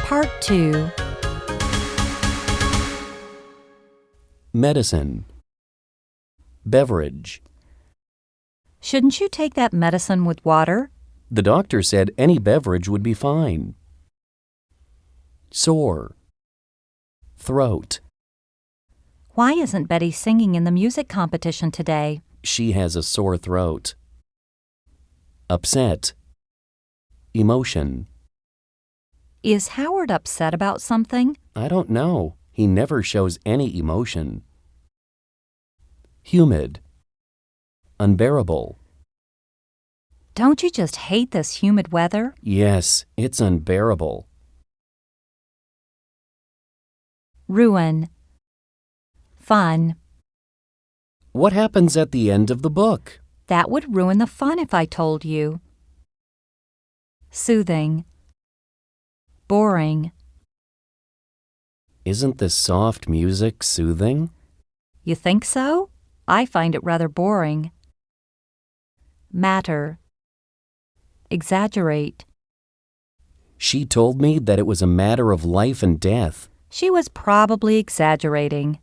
Part 2. Medicine. Beverage. Shouldn't you take that medicine with water? The doctor said any beverage would be fine. Sore. Throat. Why isn't Betty singing in the music competition today? She has a sore throat. Upset. Emotion. Is Howard upset about something? I don't know. He never shows any emotion. Humid. Unbearable. Don't you just hate this humid weather? Yes, it's unbearable. Ruin. Fun. What happens at the end of the book? That would ruin the fun if I told you. Soothing. Boring. Isn't the soft music soothing? You think so? I find it rather boring. Matter. Exaggerate. She told me that it was a matter of life and death. She was probably exaggerating.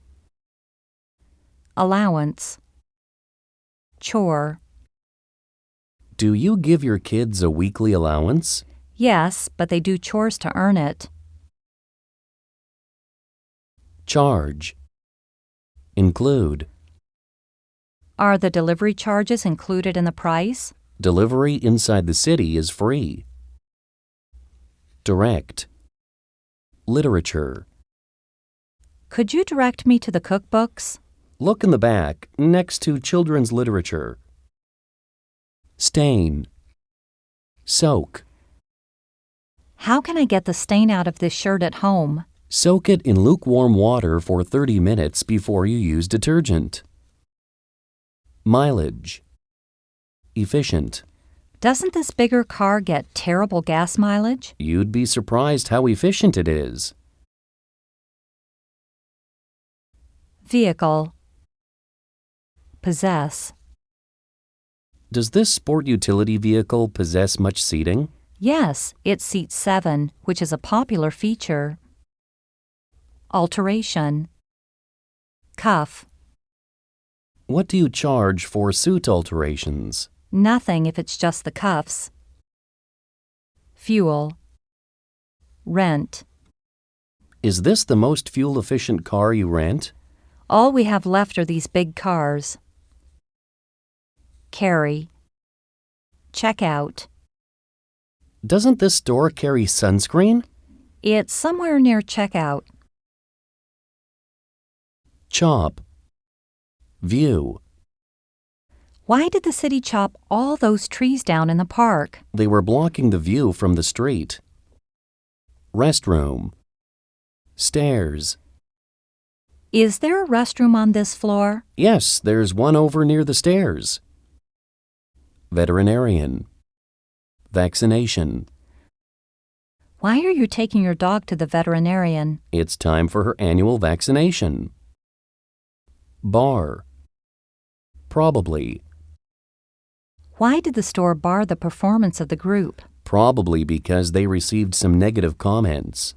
Allowance. Chore. Do you give your kids a weekly allowance? Yes, but they do chores to earn it. Charge. Include. Are the delivery charges included in the price? Delivery inside the city is free. Direct. Literature. Could you direct me to the cookbooks? Look in the back, next to children's literature. Stain. Soak. How can I get the stain out of this shirt at home? Soak it in lukewarm water for 30 minutes before you use detergent. Mileage. Efficient. Doesn't this bigger car get terrible gas mileage? You'd be surprised how efficient it is. Vehicle. Possess. Does this sport utility vehicle possess much seating? Yes, it seats 7, which is a popular feature. Alteration. Cuff. What do you charge for suit alterations? Nothing if it's just the cuffs. Fuel. Rent. Is this the most fuel-efficient car you rent? All we have left are these big cars. Carry. Check out. Doesn't this store carry sunscreen? It's somewhere near checkout. Chop. View. Why did the city chop all those trees down in the park? They were blocking the view from the street. Restroom. Stairs. Is there a restroom on this floor? Yes, there's one over near the stairs. Veterinarian. Vaccination. Why are you taking your dog to the veterinarian? It's time for her annual vaccination. Bar. Probably. Why did the store bar the performance of the group? Probably because they received some negative comments.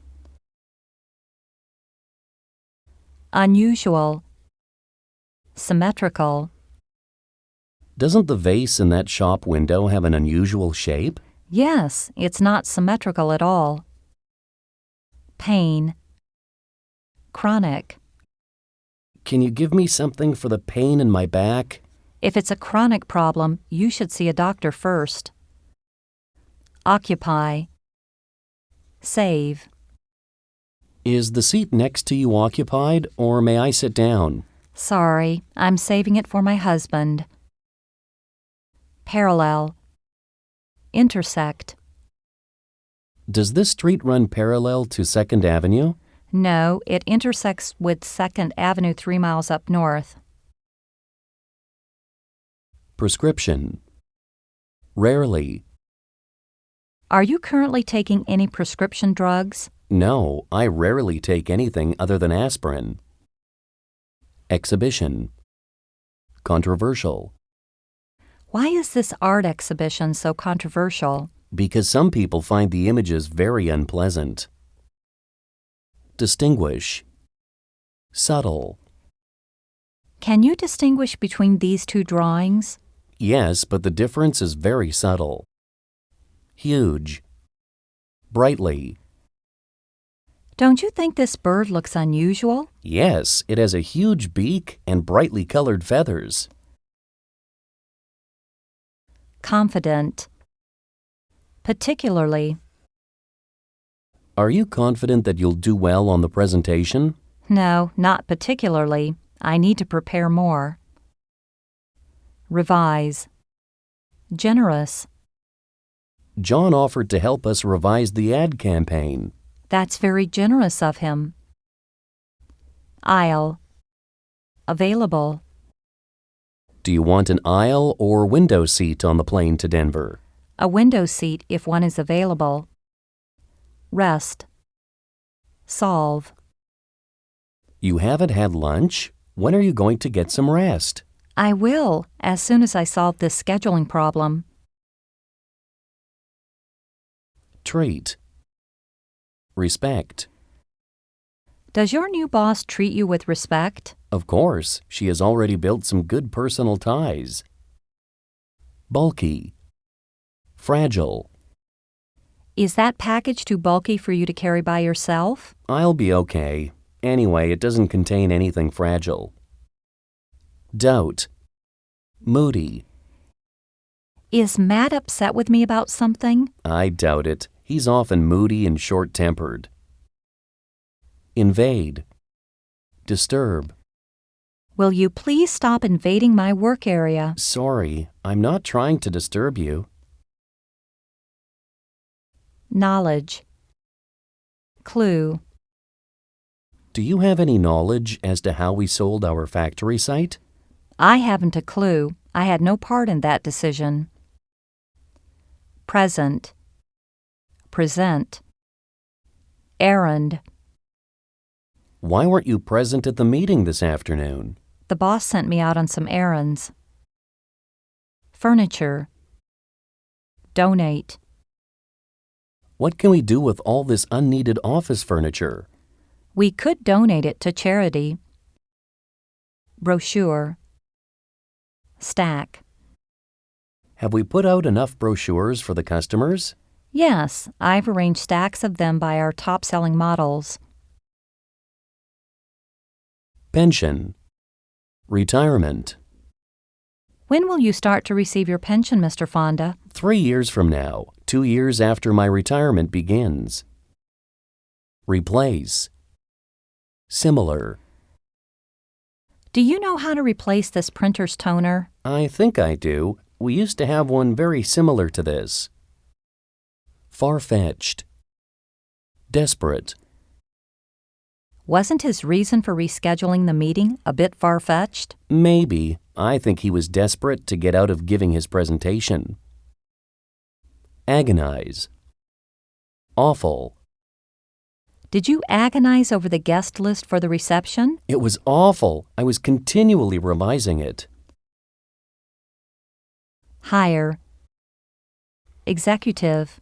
Unusual. Symmetrical. Doesn't the vase in that shop window have an unusual shape? Yes, it's not symmetrical at all. Pain. Chronic. Can you give me something for the pain in my back? If it's a chronic problem, you should see a doctor first. Occupy. Save. Is the seat next to you occupied, or may I sit down? Sorry, I'm saving it for my husband. Parallel. Intersect. Does this street run parallel to 2nd Avenue? No, it intersects with 2nd Avenue 3 miles up north. Prescription. Rarely. Are you currently taking any prescription drugs? No, I rarely take anything other than aspirin. Exhibition. Controversial. Why is this art exhibition so controversial? Because some people find the images very unpleasant. Distinguish. Subtle. Can you distinguish between these two drawings? Yes, but the difference is very subtle. Huge. Brightly. Don't you think this bird looks unusual? Yes, it has a huge beak and brightly colored feathers. Confident. Particularly. Are you confident that you'll do well on the presentation? No, not particularly. I need to prepare more. Revise. Generous. John offered to help us revise the ad campaign. That's very generous of him. Aisle. Available. Do you want an aisle or window seat on the plane to Denver? A window seat if one is available. Rest. Solve. You haven't had lunch? When are you going to get some rest? I will, as soon as I solve this scheduling problem. Treat. Respect. Does your new boss treat you with respect? Of course, she has already built some good personal ties. Bulky. Fragile. Is that package too bulky for you to carry by yourself? I'll be okay. Anyway, it doesn't contain anything fragile. Doubt. Moody. Is Matt upset with me about something? I doubt it. He's often moody and short-tempered. Invade. Disturb. Will you please stop invading my work area? Sorry, I'm not trying to disturb you. Knowledge. Clue. Do you have any knowledge as to how we sold our factory site? I haven't a clue. I had no part in that decision. Present. Present. Errand. Why weren't you present at the meeting this afternoon? The boss sent me out on some errands. Furniture. Donate. What can we do with all this unneeded office furniture? We could donate it to charity. Brochure. Stack. Have we put out enough brochures for the customers? Yes, I've arranged stacks of them by our top-selling models. Pension. Retirement. When will you start to receive your pension, Mr. Fonda? 3 years from now, 2 years after my retirement begins. Replace. Similar. Do you know how to replace this printer's toner? I think I do. We used to have one very similar to this. Far-fetched. Desperate. Wasn't his reason for rescheduling the meeting a bit far-fetched? Maybe. I think he was desperate to get out of giving his presentation. Agonize. Awful. Did you agonize over the guest list for the reception? It was awful. I was continually revising it. Hire. Executive.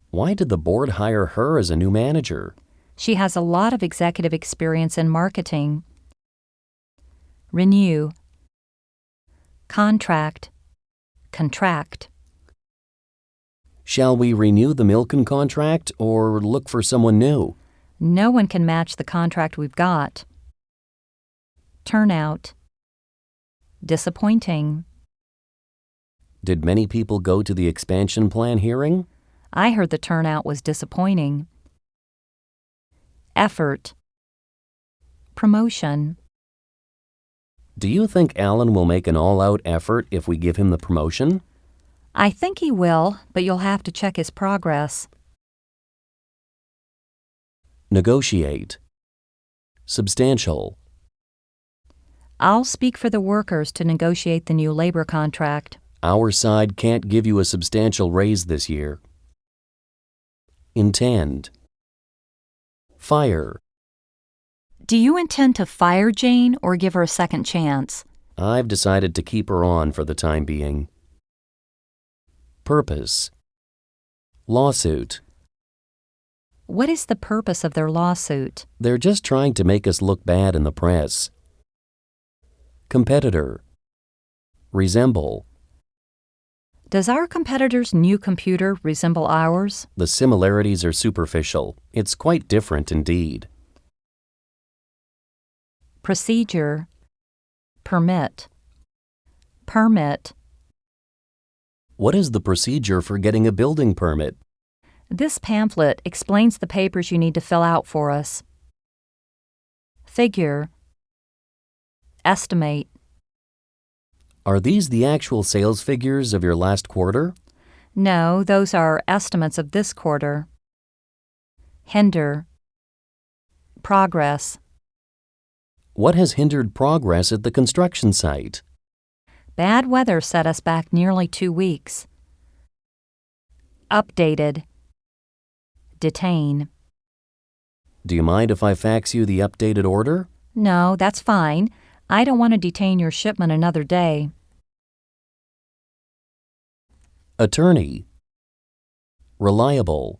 Why did the board hire her as a new manager? She has a lot of executive experience in marketing. Renew. Contract. Contract. Shall we renew the Milken contract or look for someone new? No one can match the contract we've got. Turnout. Disappointing. Did many people go to the expansion plan hearing? I heard the turnout was disappointing. Effort. Promotion. Do you think Alan will make an all-out effort if we give him the promotion? I think he will, but you'll have to check his progress. Negotiate. Substantial. I'll speak for the workers to negotiate the new labor contract. Our side can't give you a substantial raise this year. Intend. Fire. Do you intend to fire Jane or give her a second chance? I've decided to keep her on for the time being. Purpose. Lawsuit. What is the purpose of their lawsuit? They're just trying to make us look bad in the press. Competitor. Resemble. Does our competitor's new computer resemble ours? The similarities are superficial. It's quite different indeed. Procedure. Permit. Permit. What is the procedure for getting a building permit? This pamphlet explains the papers you need to fill out for us. Figure. Estimate. Are these the actual sales figures of your last quarter? No, those are estimates of this quarter. Hinder. Progress. What has hindered progress at the construction site? Bad weather set us back nearly 2 weeks. Updated. Detain. Do you mind if I fax you the updated order? No, that's fine. I don't want to detain your shipment another day. Attorney. Reliable.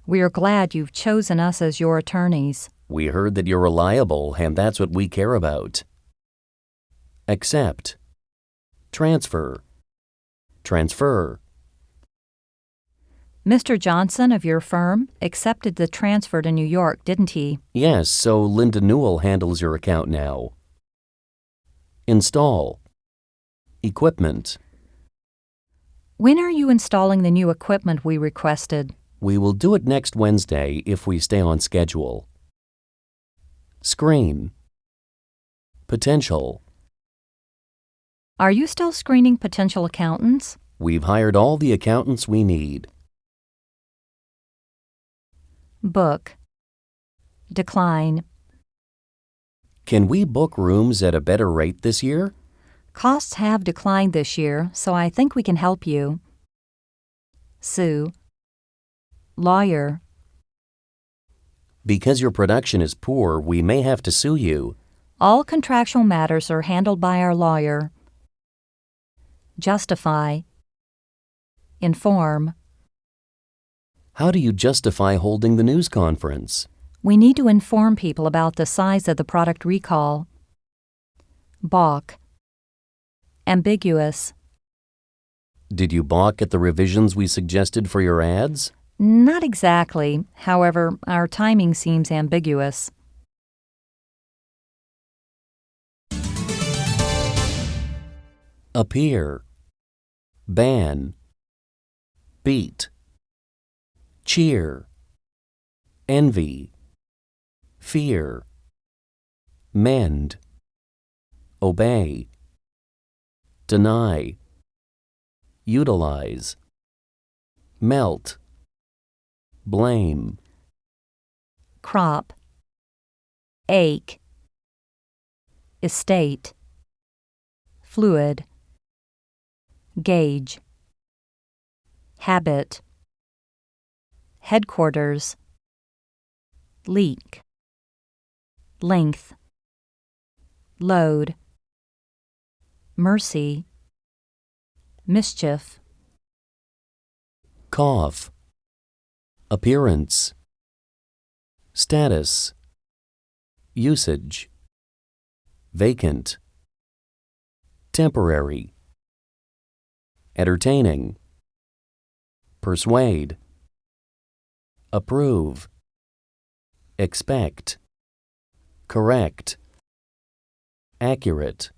We are glad you've chosen us as your attorneys. We heard that you're reliable, and that's what we care about. Accept. Transfer. Transfer. Mr. Johnson of your firm accepted the transfer to New York, didn't he? Yes, so Linda Newell handles your account now. Install. Equipment. When are you installing the new equipment we requested? We will do it next Wednesday if we stay on schedule. Screen. Potential. Are you still screening potential accountants? We've hired all the accountants we need. Book. Decline. Can we book rooms at a better rate this year? Costs have declined this year, so I think we can help you. Sue. Lawyer. Because your production is poor, we may have to sue you. All contractual matters are handled by our lawyer. Justify. Inform. How do you justify holding the news conference? We need to inform people about the size of the product recall. Balk. Ambiguous. Did you balk at the revisions we suggested for your ads? Not exactly. However, our timing seems ambiguous. Appear. Ban. Beat. Cheer. Envy. Fear. Mend. Obey. Deny. Utilize. Melt. Blame. Crop. Ache. Estate. Fluid. Gauge. Habit. Headquarters. Leak. Length. Load. Mercy. Mischief. Cough. Appearance. Status. Usage. Vacant. Temporary. Entertaining. Persuade. Approve. Expect. Correct. Accurate.